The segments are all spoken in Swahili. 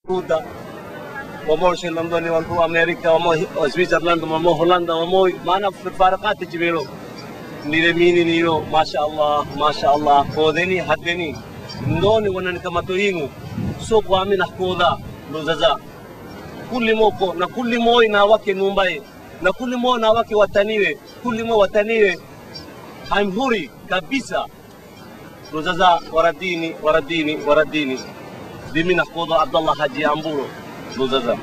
Kuda, wamo Shinlando ni wamo Amerika, wamo Switzerland, wamo Holanda, wamo mana barakat chibelo. Nire mini niro, masha Allah, kodeni hadeni. Ndoni wanani kama toingu, so kwami na koda lozaza. Kulli moko na kulli moi na wake numbai, na kulli moi na wake wataniwe, kulli moi wataniwe. I'm huri kabisa. Lozaza waradini. Dimi na koda Abdullah Haji Amburo lozaza.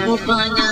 Kupanya